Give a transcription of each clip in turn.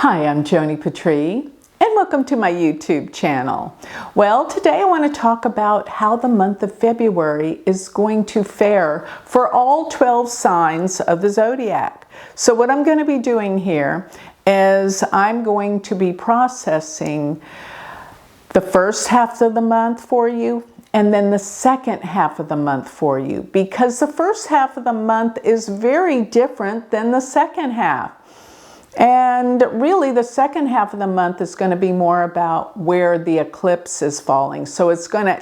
Hi, I'm Joni Patry, and welcome to my YouTube channel. Well, today I want to talk about how the month of February is going to fare for all 12 signs of the zodiac. So what I'm going to be doing here is I'm going to be processing the first half of the month for you, and then the second half of the month for you, because the first half of the month is very different than the second half. And really the second half of the month is going to be more about where the eclipse is falling. So it's going to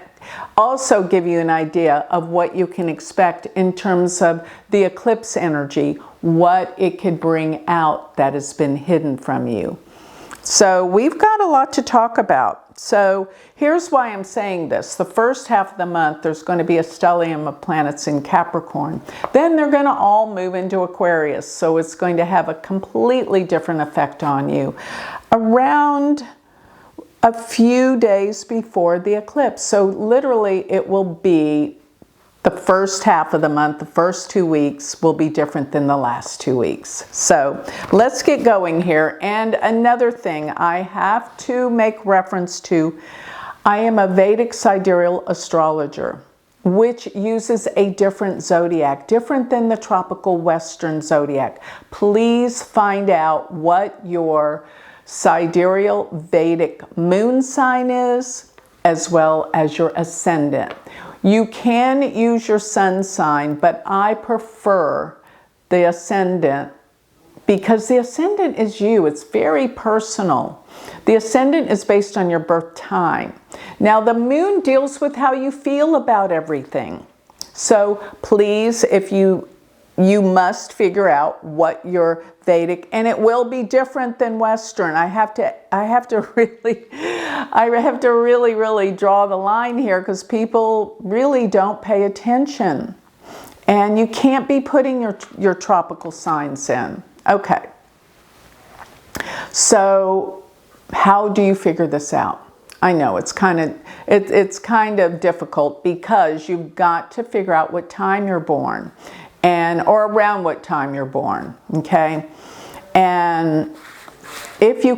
also give you an idea of what you can expect in terms of the eclipse energy, what it could bring out that has been hidden from you. So we've got a lot to talk about. So here's why I'm saying this. The first half of the month, there's going to be a stellium of planets in Capricorn. Then they're going to all move into Aquarius. So it's going to have a completely different effect on you around a few days before the eclipse. So literally it will be the first half of the month, the first 2 weeks will be different than the last 2 weeks. So let's get going here. And another thing I have to make reference to, I am a Vedic sidereal astrologer, which uses a different zodiac, different than the tropical Western zodiac. Please find out what your sidereal Vedic moon sign is, as well as your ascendant. You can use your sun sign, but I prefer the ascendant because the ascendant is you. It's very personal. The ascendant is based on your birth time. Now, the moon deals with how you feel about everything. So please, if you must figure out what your Vedic, and it will be different than Western. I have to really draw the line here because people really don't pay attention. And you can't be putting your tropical signs in. Okay. So how do you figure this out? I know it's kind of difficult because you've got to figure out what time you're born. Or around what time you're born, okay? And if you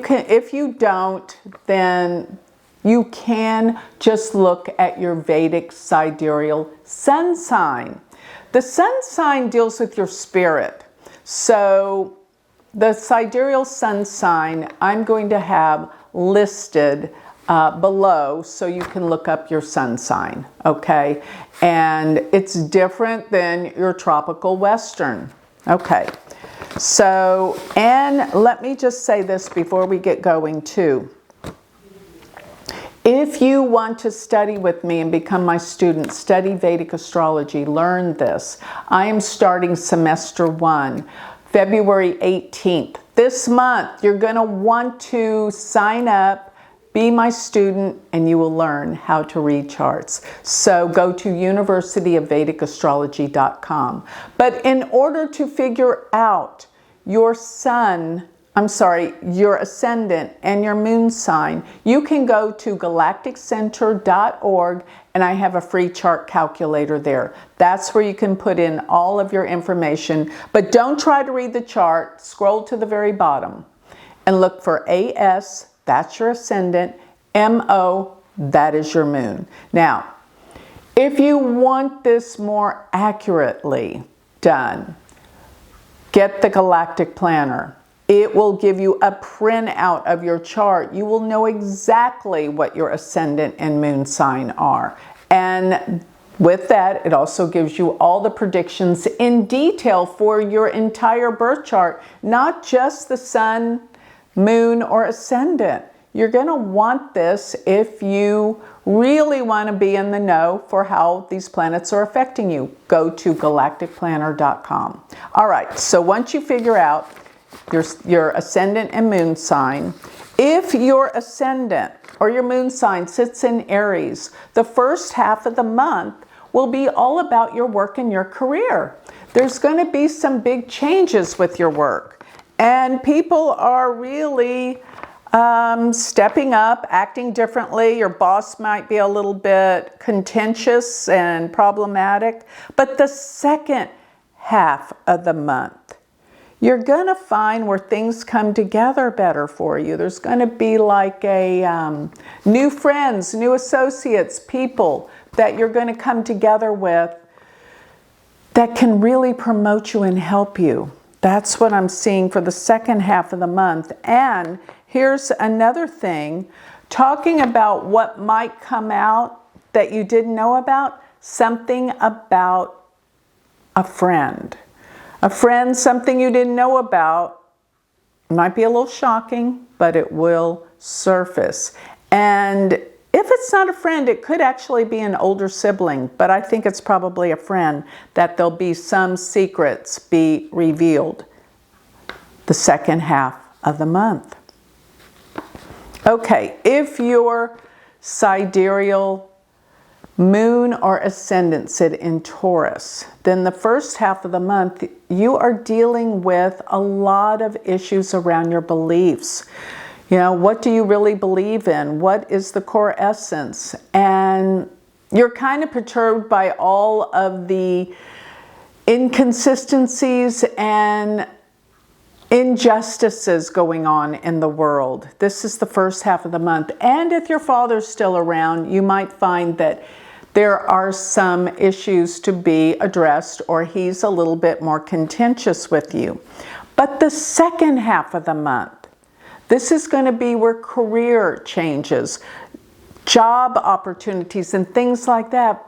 don't, then you can just look at your Vedic sidereal sun sign. The sun sign deals with your spirit. So the sidereal sun sign, I'm going to have listed below so you can look up your sun sign, okay? And it's different than your tropical Western. Okay, so, and let me just say this before we get going too. If you want to study with me and become my student, study Vedic astrology, learn this. I am starting semester 1, February 18th. This month, you're going to want to sign up, be my student, and you will learn how to read charts. So go to universityofvedicastrology.com. But in order to figure out your your ascendant and your moon sign, you can go to galacticcenter.org, and I have a free chart calculator there. That's where you can put in all of your information. But don't try to read the chart. Scroll to the very bottom and look for AS, that's your ascendant, MO, that is your moon. Now, if you want this more accurately done, get the Galactic Planner. It will give you a printout of your chart. You will know exactly what your ascendant and moon sign are. And with that, it also gives you all the predictions in detail for your entire birth chart, not just the sun, moon, or ascendant. You're going to want this if you really want to be in the know for how these planets are affecting you. Go to galacticplanner.com. All right, so once you figure out your ascendant and moon sign, if your ascendant or your moon sign sits in Aries, the first half of the month will be all about your work and your career. There's going to be some big changes with your work. And people are really stepping up, acting differently. Your boss might be a little bit contentious and problematic. But the second half of the month, you're going to find where things come together better for you. There's going to be like a new friends, new associates, people that you're going to come together with that can really promote you and help you. That's what I'm seeing for the second half of the month. And here's another thing, talking about what might come out that you didn't know about, something about a friend. A friend, something you didn't know about. It might be a little shocking, but it will surface. And if it's not a friend, it could actually be an older sibling, but I think it's probably a friend, that there'll be some secrets be revealed the second half of the month. Okay, if your sidereal moon or ascendant sit in Taurus, then the first half of the month you are dealing with a lot of issues around your beliefs. You know, what do you really believe in? What is the core essence? And you're kind of perturbed by all of the inconsistencies and injustices going on in the world. This is the first half of the month. And if your father's still around, you might find that there are some issues to be addressed, or he's a little bit more contentious with you. But the second half of the month, this is going to be where career changes, job opportunities, and things like that.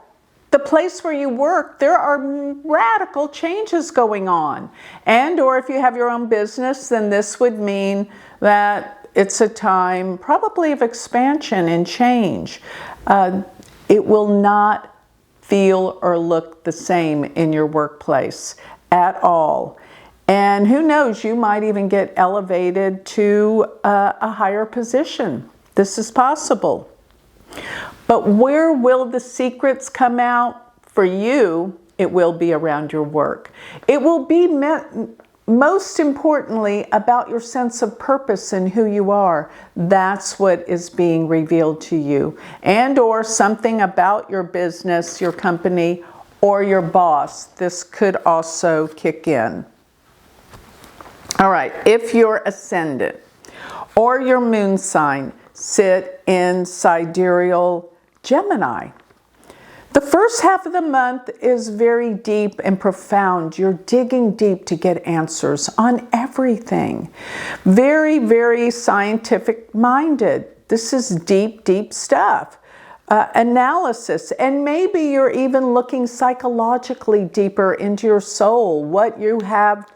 The place where you work, there are radical changes going on. And or if you have your own business, then this would mean that it's a time probably of expansion and change. It will not feel or look the same in your workplace at all. And who knows, you might even get elevated to a higher position. This is possible. But where will the secrets come out for you? It will be around your work. It will be most importantly about your sense of purpose and who you are. That's what is being revealed to you. And or something about your business, your company, or your boss. This could also kick in. All right, if your ascendant or your moon sign sit in sidereal Gemini, the first half of the month is very deep and profound. You're digging deep to get answers on everything. Very, very scientific minded. This is deep, deep stuff. Analysis, and maybe you're even looking psychologically deeper into your soul, what you have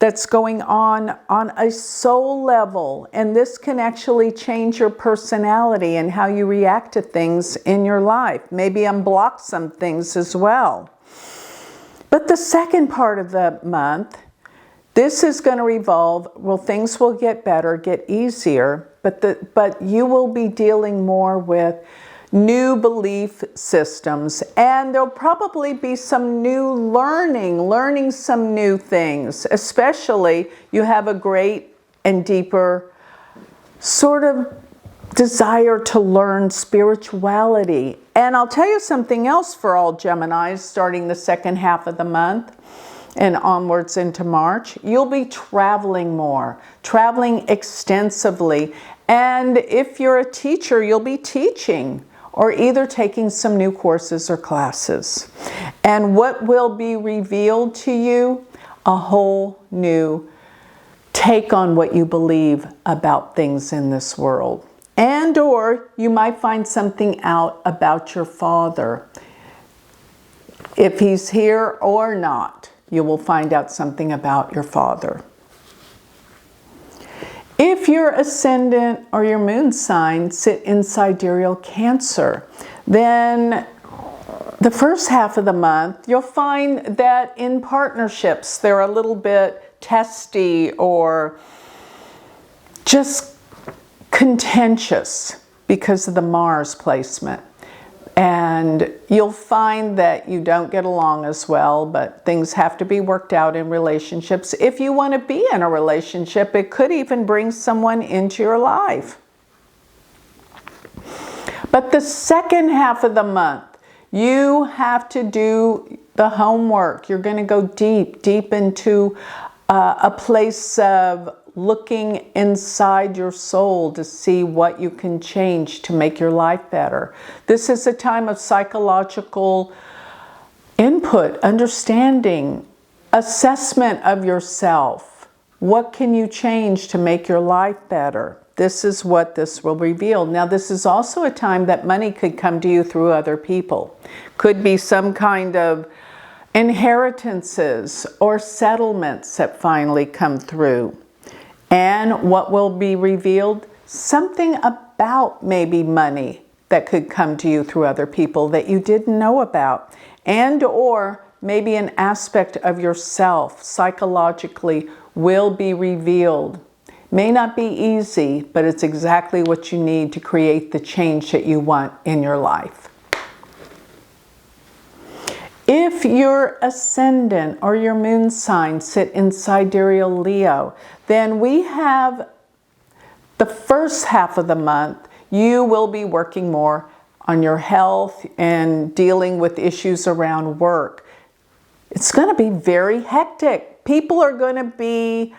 that's going on a soul level. And this can actually change your personality and how you react to things in your life. Maybe unblock some things as well. But the second part of the month, this is going to revolve, well, things will get better, get easier, but you will be dealing more with new belief systems, and there'll probably be some new learning some new things. Especially, you have a great and deeper sort of desire to learn spirituality. And I'll tell you something else for all Geminis, starting the second half of the month and onwards into March, you'll be traveling more, traveling extensively. And if you're a teacher, you'll be teaching, or either taking some new courses or classes. And what will be revealed to you? A whole new take on what you believe about things in this world. And or you might find something out about your father. If he's here or not, you will find out something about your father. If your ascendant or your moon sign sit in sidereal Cancer, then the first half of the month, you'll find that in partnerships, they're a little bit testy or just contentious because of the Mars placement. And you'll find that you don't get along as well, but things have to be worked out in relationships. If you want to be in a relationship, it could even bring someone into your life. But the second half of the month, you have to do the homework. You're going to go deep, deep into a place of looking inside your soul to see what you can change to make your life better. This is a time of psychological input, understanding, assessment of yourself. What can you change to make your life better? This is what this will reveal. Now, this is also a time that money could come to you through other people. Could be some kind of inheritances or settlements that finally come through. And what will be revealed? Something about maybe money that could come to you through other people that you didn't know about. And or maybe an aspect of yourself psychologically will be revealed. May not be easy, but it's exactly what you need to create the change that you want in your life. If your ascendant or your moon sign sit in sidereal Leo, then we have the first half of the month, you will be working more on your health and dealing with issues around work. It's going to be very hectic. People are going to be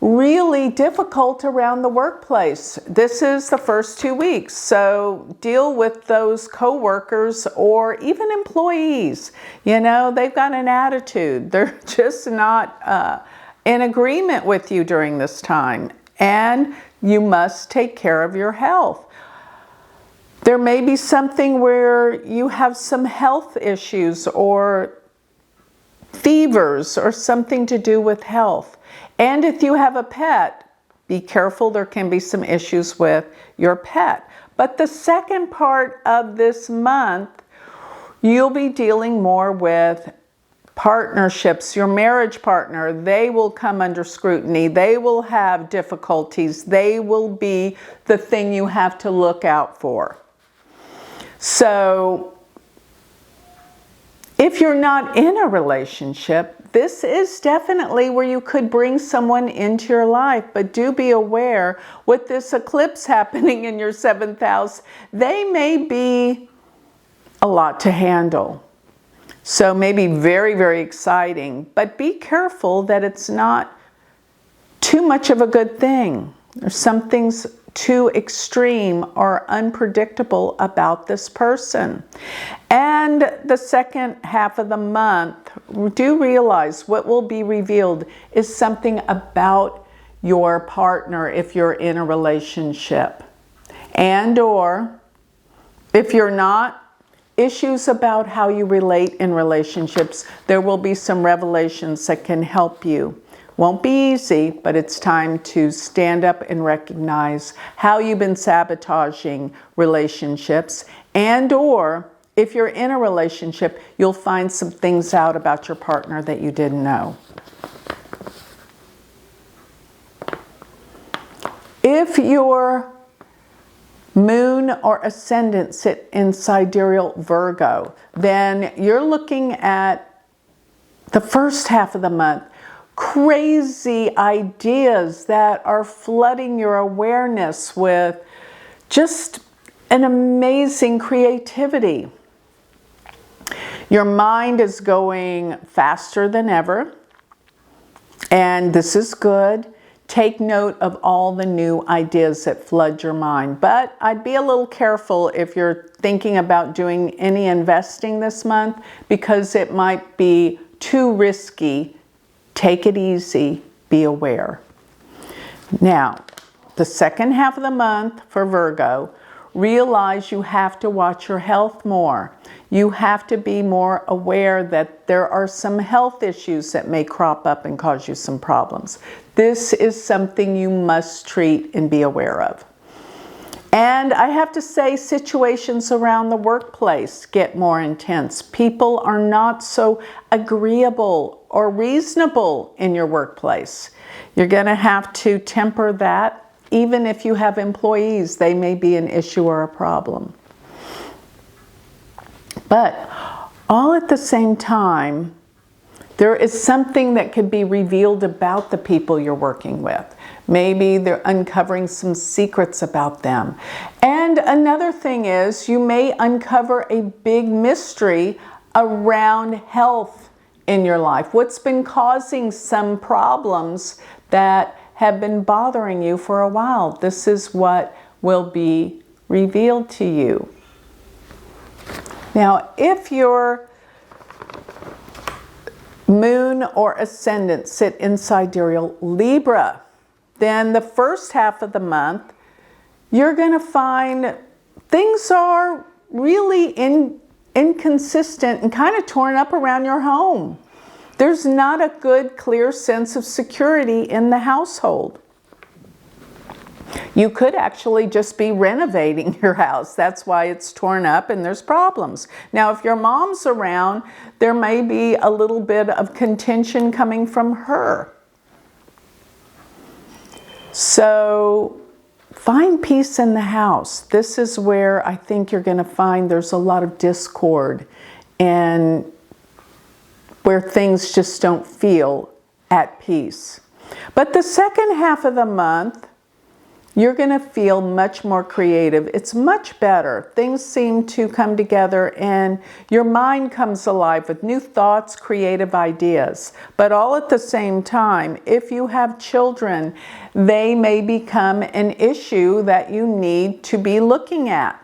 really difficult around the workplace. This is the first 2 weeks, so deal with those co-workers or even employees. You know, they've got an attitude. They're just not in agreement with you during this time, and you must take care of your health. There may be something where you have some health issues or fevers or something to do with health. And if you have a pet, be careful, there can be some issues with your pet. But the second part of this month, you'll be dealing more with partnerships. Your marriage partner, they will come under scrutiny. They will have difficulties. They will be the thing you have to look out for. So if you're not in a relationship, this is definitely where you could bring someone into your life, but do be aware with this eclipse happening in your 7th house, they may be a lot to handle. So maybe very, very exciting, but be careful that it's not too much of a good thing. There's some things too extreme or unpredictable about this person. And the second half of the month, do realize what will be revealed is something about your partner if you're in a relationship. And or if you're not, issues about how you relate in relationships. There will be some revelations that can help you. Won't be easy, but it's time to stand up and recognize how you've been sabotaging relationships. And or if you're in a relationship, you'll find some things out about your partner that you didn't know. If your moon or ascendant sit in sidereal Virgo, then you're looking at the first half of the month. Crazy ideas that are flooding your awareness with just an amazing creativity. Your mind is going faster than ever, and this is good. Take note of all the new ideas that flood your mind, but I'd be a little careful if you're thinking about doing any investing this month because it might be too risky. Take it easy, be aware. Now, the second half of the month for Virgo, realize you have to watch your health more. You have to be more aware that there are some health issues that may crop up and cause you some problems. This is something you must treat and be aware of. And I have to say, situations around the workplace get more intense. People are not so agreeable or reasonable in your workplace. You're going to have to temper that. Even if you have employees, they may be an issue or a problem. But all at the same time, there is something that could be revealed about the people you're working with. Maybe they're uncovering some secrets about them. And another thing is you may uncover a big mystery around health in your life? What's been causing some problems that have been bothering you for a while? This is what will be revealed to you. Now, if your moon or ascendant sit in sidereal Libra, then the first half of the month, you're going to find things are really inconsistent and kind of torn up around your home. There's not a good, clear sense of security in the household. You could actually just be renovating your house. That's why it's torn up and there's problems. Now, if your mom's around, there may be a little bit of contention coming from her. So find peace in the house. This is where I think you're going to find there's a lot of discord and where things just don't feel at peace. But the second half of the month, you're going to feel much more creative. It's much better. Things seem to come together and your mind comes alive with new thoughts, creative ideas. But all at the same time, if you have children, they may become an issue that you need to be looking at.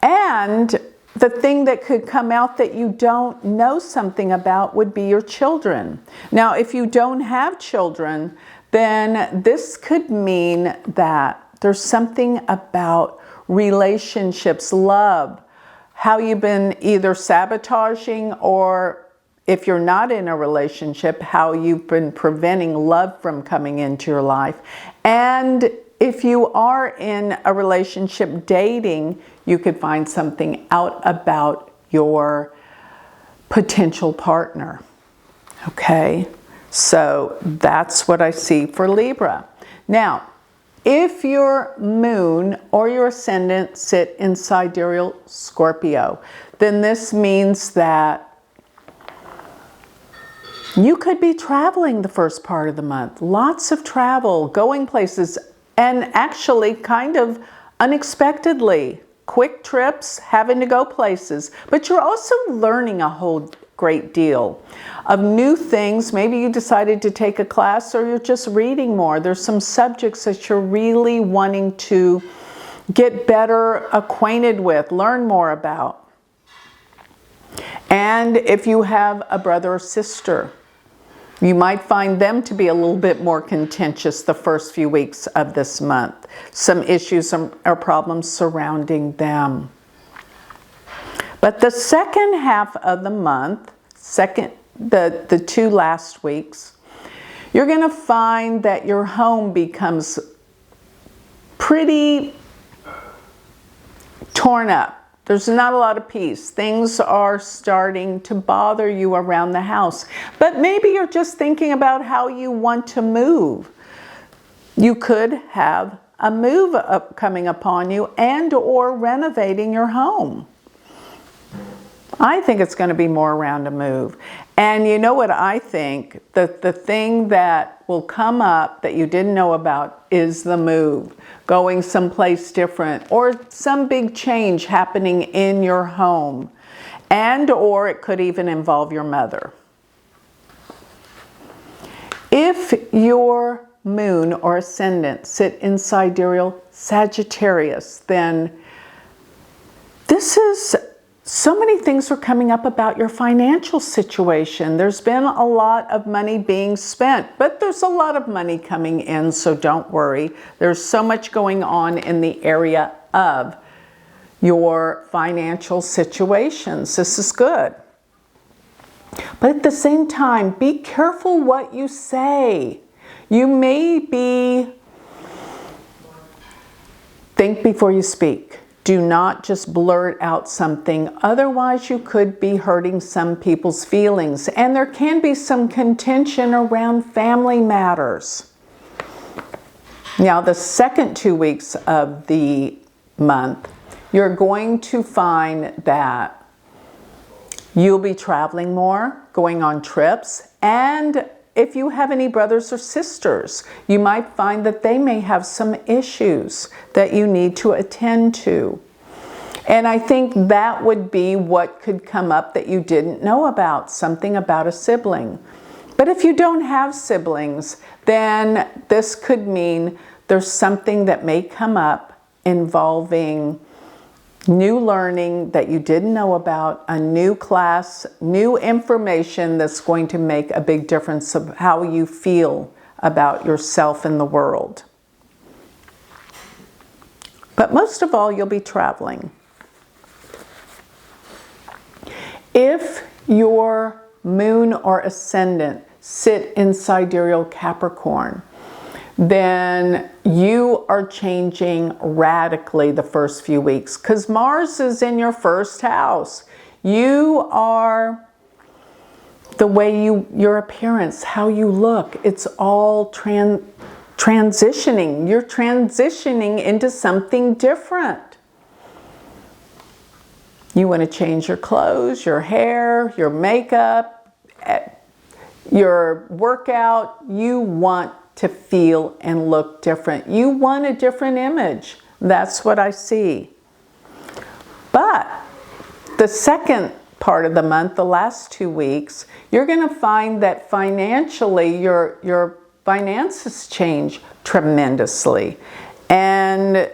And the thing that could come out that you don't know something about would be your children. Now, if you don't have children, then this could mean that there's something about relationships, love, how you've been either sabotaging, or if you're not in a relationship, how you've been preventing love from coming into your life. And if you are in a relationship dating, you could find something out about your potential partner. Okay, so that's what I see for Libra. Now, if your moon or your ascendant sit in sidereal Scorpio, then this means that you could be traveling the first part of the month. Lots of travel, going places, and actually kind of unexpectedly. Quick trips, having to go places. But you're also learning a whole great deal of new things. Maybe you decided to take a class or you're just reading more. There's some subjects that you're really wanting to get better acquainted with, learn more about. And if you have a brother or sister, you might find them to be a little bit more contentious the first few weeks of this month. Some issues or problems surrounding them. But the second half of the month, the 2 last weeks, you're going to find that your home becomes pretty torn up. There's not a lot of peace. Things are starting to bother you around the house. But maybe you're just thinking about how you want to move. You could have a move coming upon you and or renovating your home. I think it's going to be more around a move. And you know what I think? The thing that will come up that you didn't know about is the move. Going someplace different or some big change happening in your home. And or it could even involve your mother. If your moon or ascendant sit in sidereal Sagittarius, then this is... So many things are coming up about your financial situation. There's been a lot of money being spent, but there's a lot of money coming in, so don't worry. There's so much going on in the area of your financial situations. This is good. But at the same time, be careful what you say. You may think before you speak. Do not just blurt out something, otherwise you could be hurting some people's feelings. And there can be some contention around family matters. Now, the second 2 weeks of the month, you're going to find that you'll be traveling more, going on trips, and if you have any brothers or sisters, you might find that they may have some issues that you need to attend to. And I think that would be what could come up that you didn't know about, something about a sibling. But if you don't have siblings, then this could mean there's something that may come up involving new learning that you didn't know about, a new class, new information that's going to make a big difference of how you feel about yourself in the world. But most of all, you'll be traveling. If your moon or ascendant sit in sidereal Capricorn, then you are changing radically the first few weeks because Mars is in your first house. You are the way your appearance, how you look, it's all transitioning. You're transitioning into something different. You want to change your clothes, your hair, your makeup, your workout. You want to feel and look different. You want a different image. That's what I see. But the second part of the month, the last 2 weeks, you're going to find that financially your finances change tremendously. And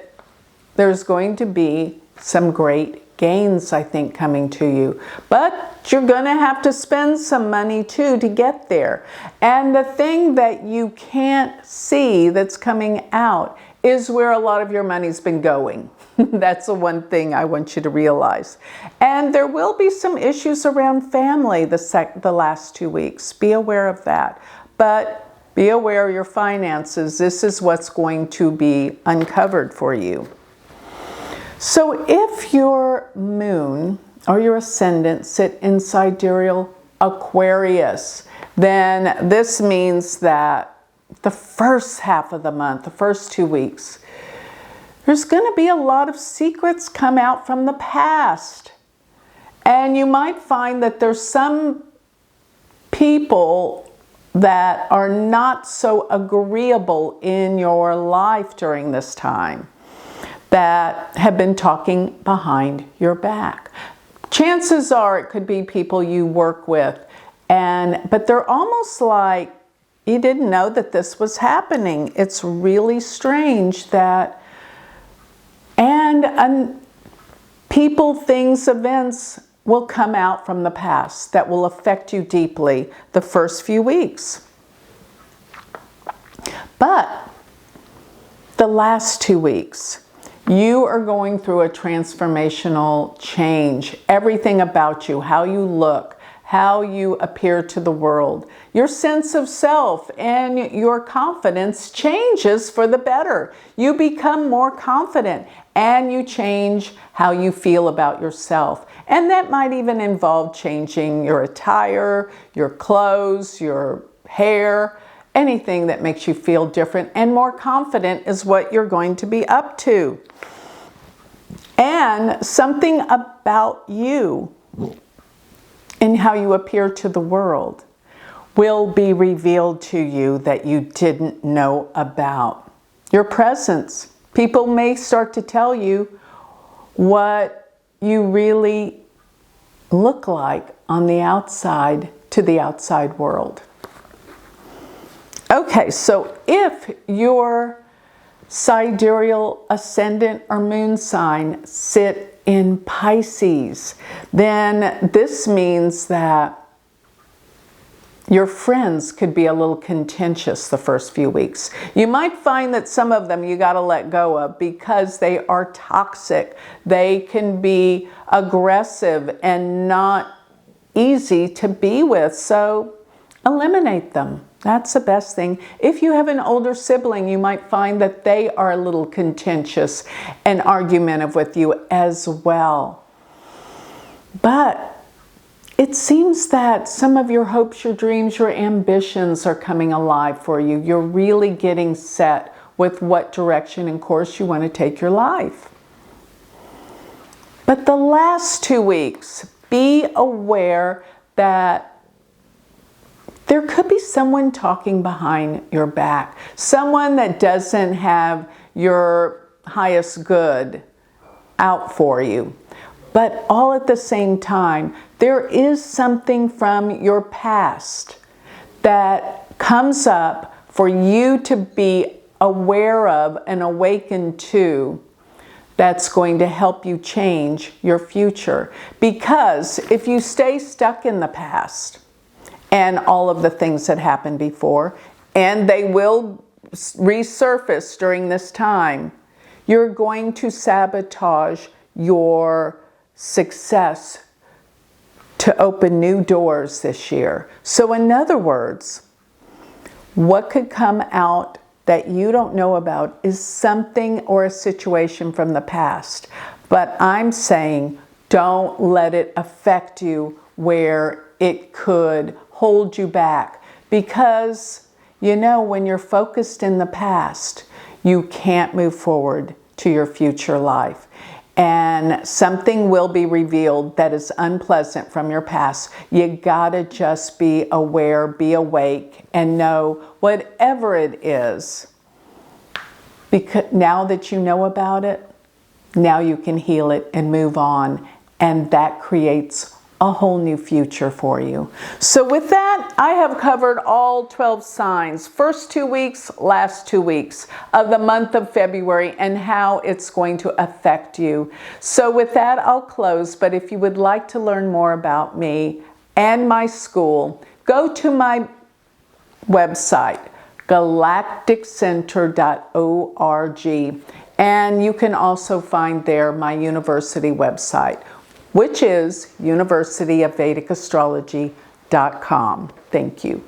there's going to be some great gains, I think, coming to you. But you're going to have to spend some money too to get there. And the thing that you can't see that's coming out is where a lot of your money's been going. That's the one thing I want you to realize. And there will be some issues around family the last 2 weeks. Be aware of that. But be aware of your finances. This is what's going to be uncovered for you. So if your moon or your ascendant sit in sidereal Aquarius, then this means that the first half of the month, the first 2 weeks, there's going to be a lot of secrets come out from the past. And you might find that there's some people that are not so agreeable in your life during this time, that have been talking behind your back. Chances are it could be people you work with, but they're almost like you didn't know that this was happening. It's really strange that, and people, things, events will come out from the past that will affect you deeply the first few weeks. But the last 2 weeks, you are going through a transformational change. Everything about you, how you look, how you appear to the world, your sense of self and your confidence changes for the better. You become more confident and you change how you feel about yourself. And that might even involve changing your attire, your clothes, your hair, anything that makes you feel different and more confident is what you're going to be up to. And something about you and how you appear to the world will be revealed to you that you didn't know about. Your presence. People may start to tell you what you really look like on the outside to the outside world. Okay, so if your sidereal ascendant or moon sign sit in Pisces, then this means that your friends could be a little contentious the first few weeks. You might find that some of them you got to let go of because they are toxic. They can be aggressive and not easy to be with, so eliminate them. That's the best thing. If you have an older sibling, you might find that they are a little contentious and argumentative with you as well. But it seems that some of your hopes, your dreams, your ambitions are coming alive for you. You're really getting set with what direction and course you want to take your life. But the last 2 weeks, be aware that there could be someone talking behind your back, someone that doesn't have your highest good out for you. But all at the same time, there is something from your past that comes up for you to be aware of and awaken to, that's going to help you change your future. Because if you stay stuck in the past and all of the things that happened before, and they will resurface during this time, you're going to sabotage your success to open new doors this year. So in other words, what could come out that you don't know about is something or a situation from the past. But I'm saying don't let it affect you where it could hold you back. Because, you know, when you're focused in the past, you can't move forward to your future life. And something will be revealed that is unpleasant from your past. You gotta just be aware, be awake, and know whatever it is. Because now that you know about it, now you can heal it and move on. And that creates a whole new future for you. So with that, I have covered all 12 signs, first 2 weeks, last 2 weeks of the month of February, and how it's going to affect you. So with that, I'll close. But if you would like to learn more about me and my school, go to my website, galacticcenter.org. And you can also find there my university website, which is universityofvedicastrology.com. Thank you.